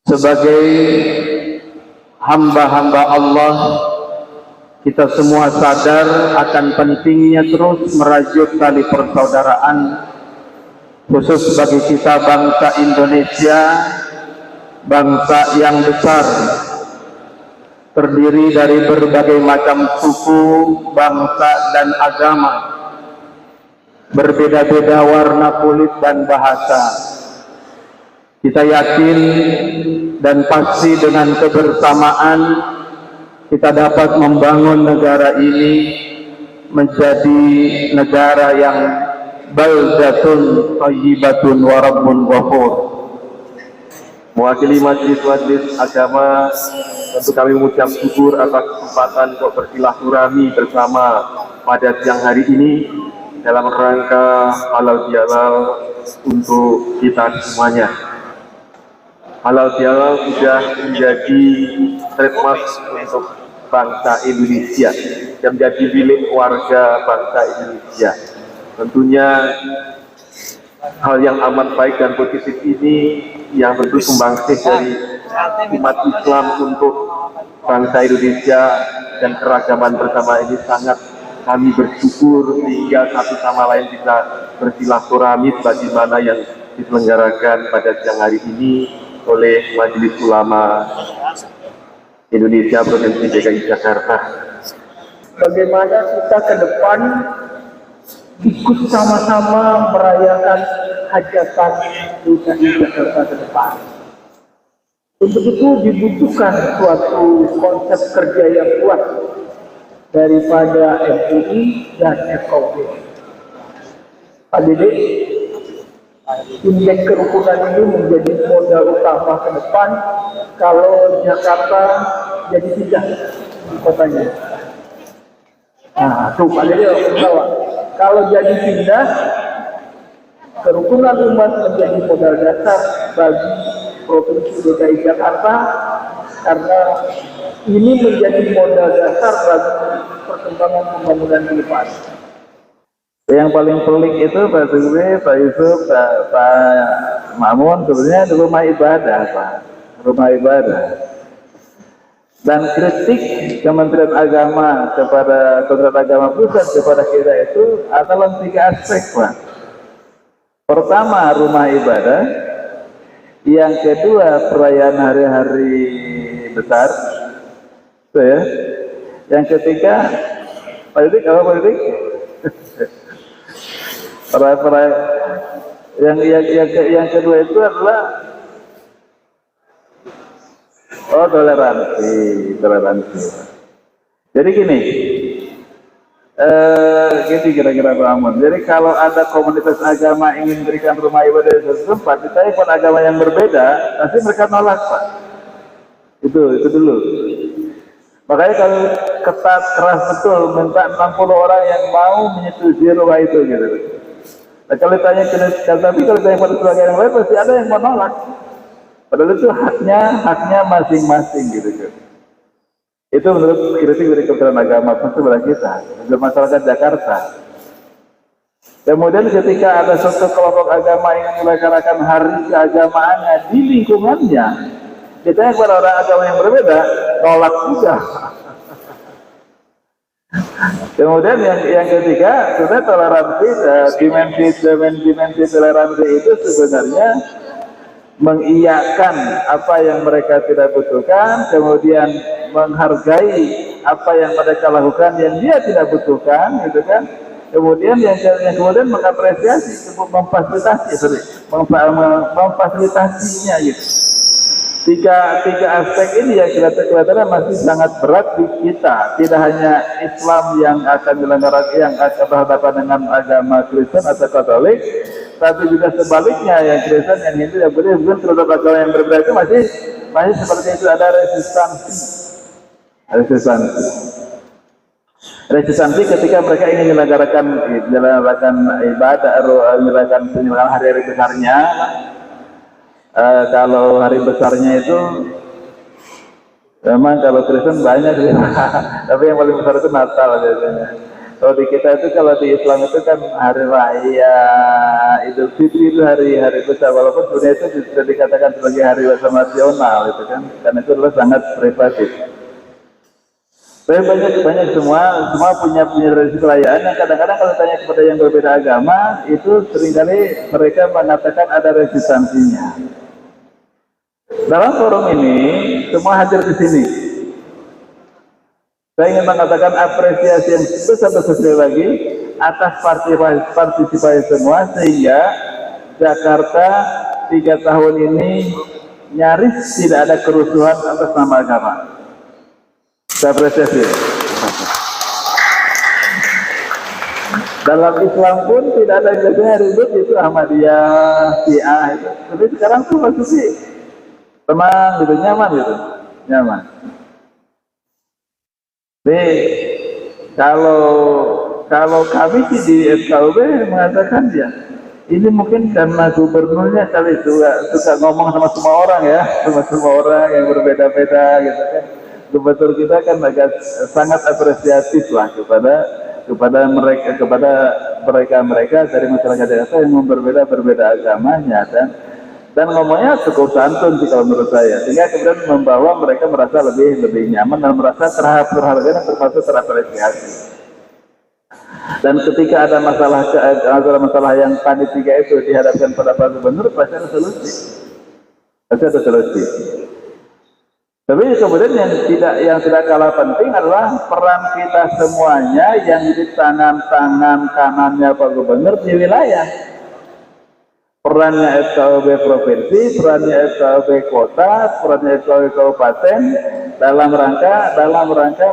Sebagai hamba-hamba Allah, kita semua sadar akan pentingnya terus merajut tali persaudaraan, khusus bagi kita bangsa Indonesia, bangsa yang besar, terdiri dari berbagai macam suku, bangsa, dan agama, berbeda-beda warna kulit dan bahasa. Kita yakin dan pasti dengan kebersamaan kita dapat membangun negara ini menjadi negara yang baldatun thayyibatun wa rabbun ghafur. Mewakili majelis agama, tentu kami mengucap syukur atas kesempatan untuk bersilaturahmi bersama pada siang hari ini dalam rangka halal bihalal untuk kita semuanya. Halal bihalal sudah menjadi trademark untuk bangsa Indonesia, yang menjadi milik warga bangsa Indonesia. Tentunya hal yang amat baik dan positif ini yang tentu sumbangsih dari umat Islam untuk bangsa Indonesia dan keragaman bersama ini sangat kami bersyukur, sehingga satu sama lain bisa bersilaturahmi sebagaimana yang diselenggarakan pada siang hari ini oleh Majelis Ulama Indonesia Provinsi DKI Jakarta. Bagaimana kita ke depan ikut sama-sama merayakan hajatan DKI Jakarta ke depan. Untuk itu dibutuhkan suatu konsep kerja yang kuat daripada MUI dan FKUP. Pak Dede, indeks kerukunan ini menjadi modal utama ke depan kalau Jakarta jadi pindah di kotanya. Nah, tuh Pak Dede bawa. Kalau jadi pindah, kerukunan umat menjadi modal dasar bagi Provinsi DKI Jakarta, karena ini menjadi modal dasar bagi perkembangan pembangunan di depan. Yang paling pelik itu Pak Sugri, Pak Yusuf, Pak Mamun sebenarnya di rumah ibadah, Pak. Rumah ibadah. Dan kritik Kementerian Agama kepada Kementerian Agama Pusat kepada kita itu adalah 3 aspek, Pak. Pertama, rumah ibadah. Yang kedua, perayaan hari-hari besar. Itu ya. Yang ketiga, politik apa politik? Yang kedua itu adalah toleransi. Jadi gini kira-kira Pak Amun. Jadi kalau ada komunitas agama ingin memberikan rumah ibadah di suatu tempat, ditanya pun agama yang berbeda, pasti mereka nolak, Pak. Itu dulu. Makanya kalau ketat keras betul, minta 60 orang yang mau menyetujui rumah itu gitu. Nah, kalau ditanya tapi kalau ditanya pada keluarga yang lain pasti ada yang menolak. Padahal itu haknya masing-masing gitu. Itu menurut kritik dari Kementerian Agama kepada kita, untuk masyarakat Jakarta. Kemudian ketika ada suatu kelompok agama yang melaksanakan hari keagamaannya di lingkungannya, kita kepada orang agama yang berbeda, nolak juga. Kemudian yang ketiga, sudah toleransi, dimensi toleransi itu sebenarnya mengiyakan apa yang mereka tidak butuhkan, kemudian menghargai apa yang mereka lakukan yang dia tidak butuhkan, gitu kan. Kemudian yang kemudian mengapresiasi, memfasilitasinya gitu. Tiga aspek ini yang kelihatannya masih sangat berat di kita. Tidak hanya Islam yang akan dilenggarakan, yang akan berhadapan dengan agama Kristen atau Katolik, tapi juga sebaliknya, yang Kristen, yang Hindu, yang Buddha, bukan terhadap agama yang berbeda itu masih seperti itu, ada resistansi ketika mereka ingin menyelenggarakan ibadah, menyelenggarkan hari-hari besarnya. Kalau hari besarnya itu memang kalau Kristen banyak, tapi yang paling besar itu Natal biasanya. Kalau di kita itu, kalau di Islam itu kan hari raya Idul Fitri itu hari besar, walaupun dunia itu sudah dikatakan sebagai hari besar nasional itu kan, karena itu adalah sangat privatif. Tapi banyak semua punya tradisi perayaan yang kadang-kadang kalau tanya kepada yang berbeda agama itu seringkali mereka mengatakan ada resistansinya. Dalam forum ini semua hadir di sini. Saya ingin mengatakan apresiasi yang besar-besar lagi atas partisipasi semua, sehingga Jakarta 3 tahun ini nyaris tidak ada kerusuhan atas nama agama. Saya apresiasi. Dalam Islam pun tidak ada yang ribut, itu Ahmadiyah, Syiah itu. Tapi sekarang tuh masih sih tenang gitu, nyaman gitu, nyaman. Jadi kalau kami di FKUB mengatakan ya, ini mungkin karena gubernurnya kali suka ngomong sama semua orang ya, sama semua orang yang berbeda-beda gitu kan. Gubernur kita kan agak sangat apresiatif lah kepada mereka dari masyarakat desa yang berbeda agamanya, dan ngomongnya cukup santun sih kalau menurut saya, sehingga kemudian membawa mereka merasa lebih nyaman dan merasa terhargai dan termasuk terapresiasi. Dan ketika ada masalah yang panitia itu dihadapkan pada Pak Gubernur, pasti ada solusi. Tapi kemudian yang tidak kalah penting adalah peran kita semuanya yang di tangan kanannya Pak Gubernur di wilayah. Perannya FKUB provinsi, perannya FKUB kota, perannya FKUB kabupaten dalam rangka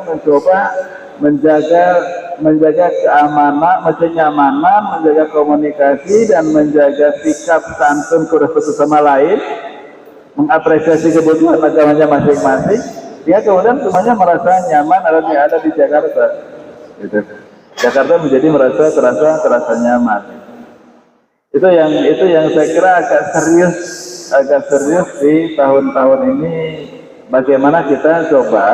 mencoba menjaga keamanan, kenyamanan, menjaga komunikasi dan menjaga sikap santun satu sama lain, mengapresiasi kebutuhan agamanya masing-masing. Dia kemudian semuanya merasa nyaman ada di Jakarta. Gitu. Jakarta menjadi terasa nyaman. Itu yang saya kira agak serius di tahun-tahun ini, bagaimana kita coba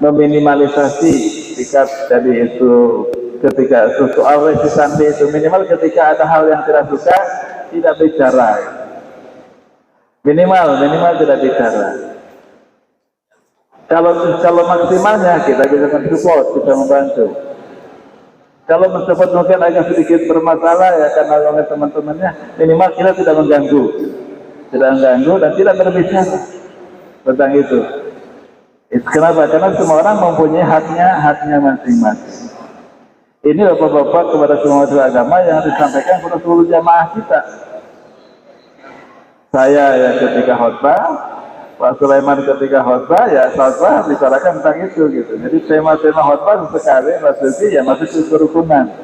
meminimalisasi sikap tadi itu, ketika soal resistansi itu minimal ketika ada hal yang tidak suka tidak bicara, minimal tidak bicara. Kalau maksimalnya kita bisa support, kita membantu. Kalau mencoba mungkin agak sedikit bermasalah ya karena oleh teman-temannya, minimal kita tidak mengganggu dan tidak berbicara tentang itu. Kenapa? Karena semua orang mempunyai haknya masing-masing. Ini bapak-bapak kepada semua agama yang disampaikan kepada seluruh jamaah kita. Saya ya ketika khotbah, Pak Sulaiman ketika khotbah, ya khotbah bicarakan tentang itu gitu. Jadi tema-tema khotbah sekali masuk kerukunan.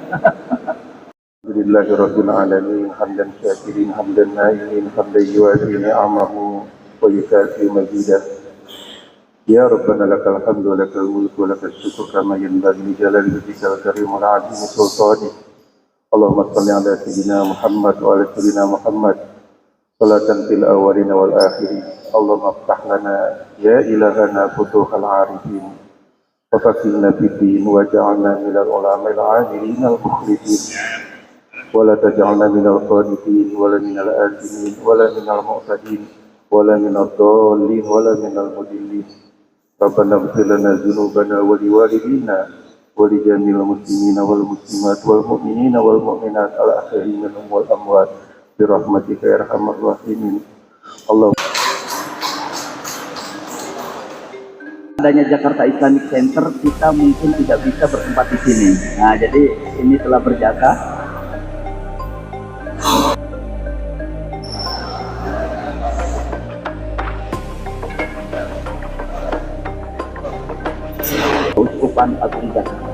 Alhamdulillahirabbil alamin, hamdan syakirin, hamdan na'imin, hamdan yuwafi ni'amahu wa yukafi mazidah. Ya Rabbana lakal hamdu wa lakal mulku wa lakal syukru kama yanbaghi li jalali wajhikal karimul azim sultanik. Allahumma shalli ala sayyidina Muhammad wa ala sayyidina Muhammad. Salatan fil awwalin wal akhirin. Allahumma iftah lana ya ilahana futuhal arifin wa fakihna fid din wa ja'alna minal ulama'il 'amilin al mukhlisin wa la taj'alna minal qanitin wa la minal azimin wa la minal mu'tadin wa la minal dhalin wa la minal mudillin. Rabbana ighfir lana dzunubana wa liwalidina wa li jami'il muslimina wal muslimat wal mu'minina wal mu'minat al ahya'i minhum wal amwat bi rahmatika ya arhamar rahimin. Allah. Adanya Jakarta Islamic Center, kita mungkin tidak bisa bertempat di sini. Nah, jadi ini telah berjasa. Uskupan Agung Jakarta.